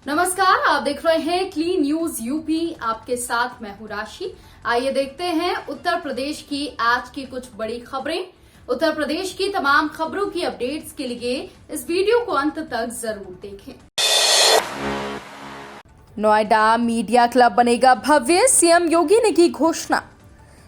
नमस्कार, आप देख रहे हैं क्लीन न्यूज यूपी। आपके साथ मैं हूं राशि। आइए देखते हैं उत्तर प्रदेश की आज की कुछ बड़ी खबरें। उत्तर प्रदेश की तमाम खबरों की अपडेट्स के लिए इस वीडियो को अंत तक जरूर देखें। नोएडा मीडिया क्लब बनेगा भव्य, सीएम योगी ने की घोषणा।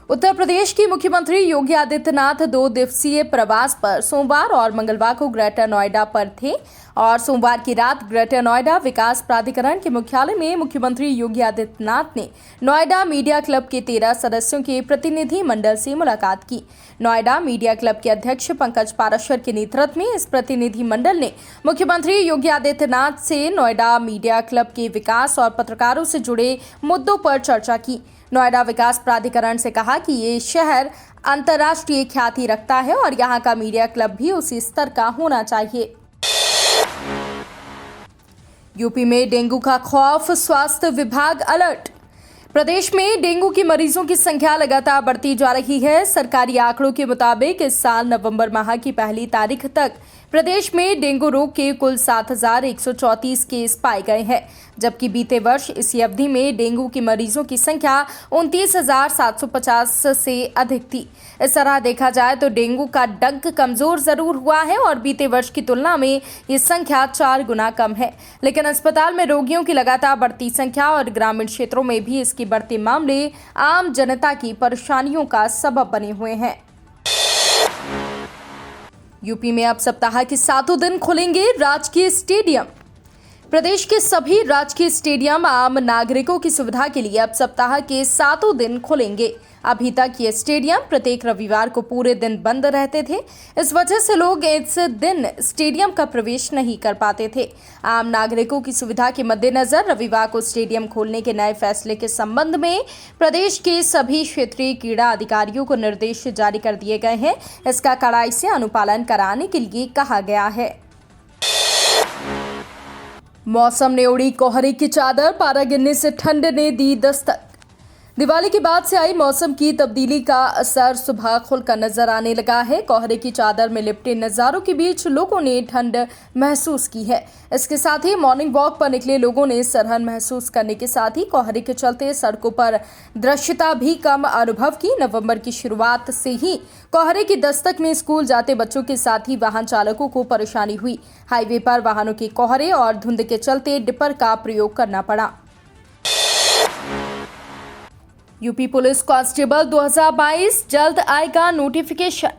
उत्तर प्रदेश की मुख्यमंत्री योगी आदित्यनाथ 2 दिवसीय प्रवास पर सोमवार और मंगलवार को ग्रेटर नोएडा पर थे और सोमवार की रात ग्रेटर नोएडा विकास प्राधिकरण के मुख्यालय में मुख्यमंत्री योगी आदित्यनाथ ने नोएडा मीडिया क्लब के 13 सदस्यों के प्रतिनिधि मंडल से मुलाकात की। नोएडा मीडिया क्लब के अध्यक्ष पंकज पाराशर के नेतृत्व में इस प्रतिनिधि मंडल ने मुख्यमंत्री योगी आदित्यनाथ से नोएडा मीडिया क्लब के विकास और पत्रकारों से जुड़े मुद्दों पर चर्चा की। नोएडा विकास प्राधिकरण से कहा कि ये शहर अंतर्राष्ट्रीय ख्याति रखता है और यहाँ का मीडिया क्लब भी उसी स्तर का होना चाहिए। यूपी में डेंगू का खौफ, स्वास्थ्य विभाग अलर्ट। प्रदेश में डेंगू के मरीजों की संख्या लगातार बढ़ती जा रही है। सरकारी आंकड़ों के मुताबिक इस साल नवंबर माह की पहली तारीख तक प्रदेश में डेंगू रोग के कुल 7,134 केस पाए गए हैं, जबकि बीते वर्ष इसी अवधि में डेंगू के मरीजों की संख्या 29,750 से अधिक थी। इस तरह देखा जाए तो डेंगू का डंक कमजोर जरूर हुआ है और बीते वर्ष की तुलना में ये संख्या 4 गुना कम है, लेकिन अस्पताल में रोगियों की लगातार बढ़ती संख्या और ग्रामीण क्षेत्रों में भी इसके बढ़ते मामले आम जनता की परेशानियों का सबब बने हुए हैं। यूपी में अब सप्ताह के 7 दिन खुलेंगे राजकीय स्टेडियम। प्रदेश के सभी राजकीय स्टेडियम आम नागरिकों की सुविधा के लिए अब सप्ताह के 7 दिन खुलेंगे। अभी तक ये स्टेडियम प्रत्येक रविवार को पूरे दिन बंद रहते थे। इस वजह से लोग इस दिन स्टेडियम का प्रवेश नहीं कर पाते थे। आम नागरिकों की सुविधा के मद्देनजर रविवार को स्टेडियम खोलने के नए फैसले के संबंध में प्रदेश के सभी क्षेत्रीय क्रीड़ा अधिकारियों को निर्देश जारी कर दिए गए हैं। इसका कड़ाई से अनुपालन कराने के लिए कहा गया है। मौसम ने उड़ी कोहरे की चादर, पारा गिरने से ठंड ने दी दस्तक। दिवाली के बाद से आई मौसम की तब्दीली का असर सुबह खुलकर नजर आने लगा है। कोहरे की चादर में लिपटे नज़ारों के बीच लोगों ने ठंड महसूस की है। इसके साथ ही मॉर्निंग वॉक पर निकले लोगों ने सरहन महसूस करने के साथ ही कोहरे के चलते सड़कों पर दृश्यता भी कम अनुभव की। नवंबर की शुरुआत से ही कोहरे की दस्तक में स्कूल जाते बच्चों के साथ ही वाहन चालकों को परेशानी हुई। हाईवे पर वाहनों के कोहरे और धुंध के चलते डिपर का प्रयोग करना पड़ा। यूपी पुलिस कांस्टेबल 2022 जल्द आएगा नोटिफिकेशन।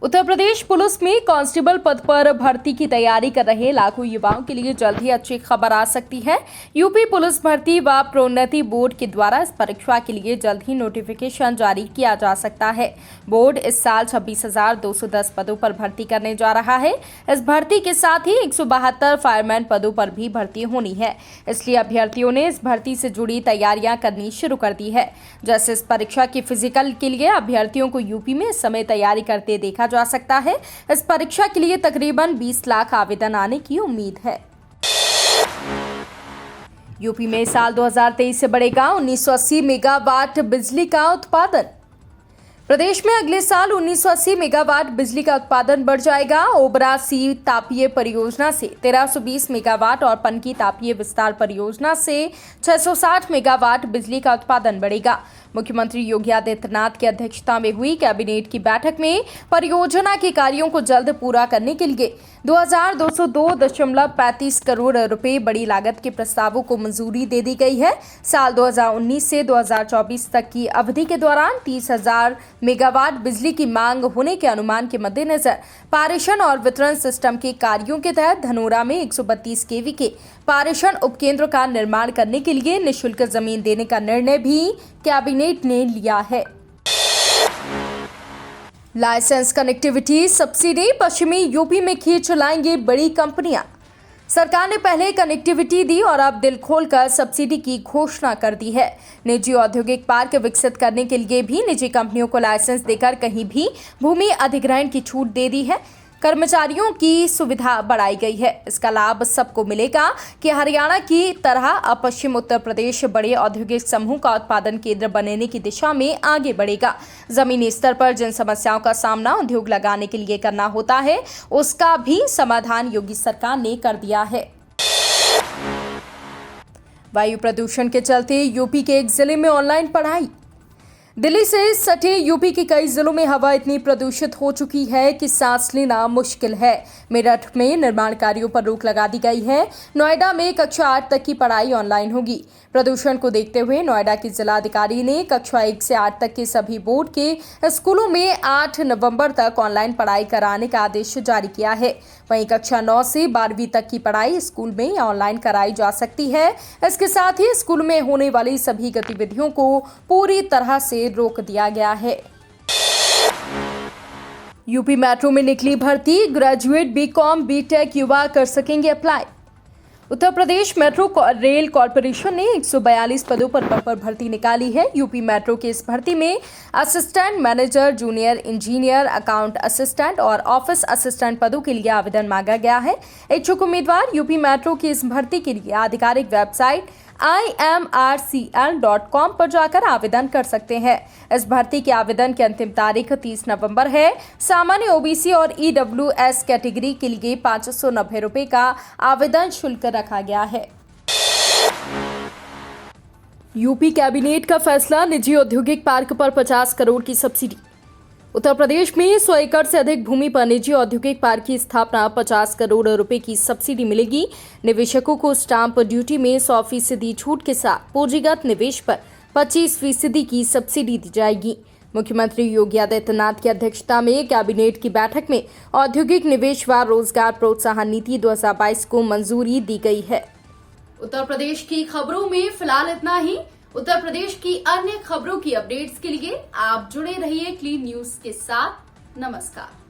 उत्तर प्रदेश पुलिस में कांस्टेबल पद पर भर्ती की तैयारी कर रहे लाखों युवाओं के लिए जल्द ही अच्छी खबर आ सकती है। यूपी पुलिस भर्ती व प्रोन्नति बोर्ड के द्वारा इस परीक्षा के लिए जल्द ही नोटिफिकेशन जारी किया जा सकता है। बोर्ड इस साल 26,210 पदों पर भर्ती करने जा रहा है। इस भर्ती के साथ ही 172 फायरमैन पदों पर भी भर्ती होनी है, इसलिए अभ्यर्थियों ने इस भर्ती से जुड़ी तैयारियां करनी शुरू कर दी है। जैसे इस परीक्षा की फिजिकल के लिए अभ्यर्थियों को यूपी में इस समय तैयारी करते देखा जा सकता है। इस परीक्षा के लिए तकरीबन 20 लाख आवेदन आने की उम्मीद है। यूपी में साल 2023 से बढ़ेगा 1980 मेगावाट बिजली का उत्पादन। प्रदेश में अगले साल 1980 मेगावाट बिजली का उत्पादन बढ़ जाएगा। ओबरा सी तापीय परियोजना से 1320 मेगावाट और पनकी तापीय विस्तार परियोजना से 660 मेगावाट बिजली का उत्पादन बढ़ेगा। मुख्यमंत्री योगी आदित्यनाथ की अध्यक्षता में हुई कैबिनेट की बैठक में परियोजना के कार्यों को जल्द पूरा करने के लिए 2202.35 करोड़ रुपए बड़ी लागत के प्रस्तावों को मंजूरी दे दी गई है। साल 2019 से 2024 तक की अवधि के दौरान 30,000 मेगावाट बिजली की मांग होने के अनुमान के मद्देनजर पारेषण और वितरण सिस्टम के कार्यों के तहत धनोरा में 132 केवी के पारेषण उपकेंद्र का निर्माण करने के लिए निःशुल्क जमीन देने का निर्णय भी कैबिनेट ने लिया है। लाइसेंस कनेक्टिविटी सब्सिडी पश्चिमी यूपी में खींच लाएंगे बड़ी कंपनियां। सरकार ने पहले कनेक्टिविटी दी और अब दिल खोलकर सब्सिडी की घोषणा कर दी है। निजी औद्योगिक पार्क विकसित करने के लिए भी निजी कंपनियों को लाइसेंस देकर कहीं भी भूमि अधिग्रहण की छूट दे दी है। कर्मचारियों की सुविधा बढ़ाई गई है। इसका लाभ सबको मिलेगा कि हरियाणा की तरह अब पश्चिम उत्तर प्रदेश बड़े औद्योगिक समूह का उत्पादन केंद्र बनने की दिशा में आगे बढ़ेगा। जमीनी स्तर पर जिन समस्याओं का सामना उद्योग लगाने के लिए करना होता है, उसका भी समाधान योगी सरकार ने कर दिया है। वायु प्रदूषण के चलते यूपी के एक जिले में ऑनलाइन पढ़ाई। दिल्ली से सटे यूपी के कई जिलों में हवा इतनी प्रदूषित हो चुकी है कि सांस लेना मुश्किल है। मेरठ में निर्माण कार्यों पर रोक लगा दी गई है। नोएडा में कक्षा 8 तक की पढ़ाई ऑनलाइन होगी। प्रदूषण को देखते हुए नोएडा के जिलाधिकारी ने कक्षा 1 से 8 तक के सभी बोर्ड के स्कूलों में 8 नवंबर तक ऑनलाइन पढ़ाई कराने का आदेश जारी किया है। वहीं कक्षा 9 से 12वीं तक की पढ़ाई स्कूल में या ऑनलाइन कराई जा सकती है। इसके साथ ही स्कूल में होने वाली सभी गतिविधियों को पूरी तरह से रोक दिया गया है। यूपी मेट्रो में निकली भर्ती, ग्रेजुएट बीकॉम बीटेक युवा कर सकेंगे apply. Uttar Pradesh metro rail corporation ने 142 पदों पर भर्ती निकाली है। यूपी मेट्रो की इस भर्ती में assistant manager, junior engineer, account assistant और ऑफिस असिस्टेंट पदों के लिए आवेदन मांगा गया है। इच्छुक उम्मीदवार यूपी मेट्रो की इस भर्ती के लिए आधिकारिक वेबसाइट imrcl.com पर जाकर आवेदन कर सकते हैं। इस भर्ती के आवेदन की अंतिम तारीख 30 नवंबर है। सामान्य ओबीसी और ईडब्ल्यूएस कैटेगरी के लिए 590 रुपए का आवेदन शुल्क रखा गया है। यूपी कैबिनेट का फैसला, निजी औद्योगिक पार्क पर 50 करोड़ की सब्सिडी। उत्तर प्रदेश में 100 एकड़ से अधिक भूमि पर निजी औद्योगिक पार्क की स्थापना 50 करोड़ रुपए की सब्सिडी मिलेगी। निवेशकों को स्टाम्प ड्यूटी में 100% छूट के साथ पूंजीगत निवेश पर 25% की सब्सिडी दी जाएगी। मुख्यमंत्री योगी आदित्यनाथ की अध्यक्षता में कैबिनेट की बैठक में औद्योगिक निवेश व रोजगार प्रोत्साहन नीति 2022 को मंजूरी दी गई है। उत्तर प्रदेश की खबरों में फिलहाल इतना ही। उत्तर प्रदेश की अन्य खबरों की अपडेट्स के लिए आप जुड़े रहिए क्लीन न्यूज के साथ। नमस्कार।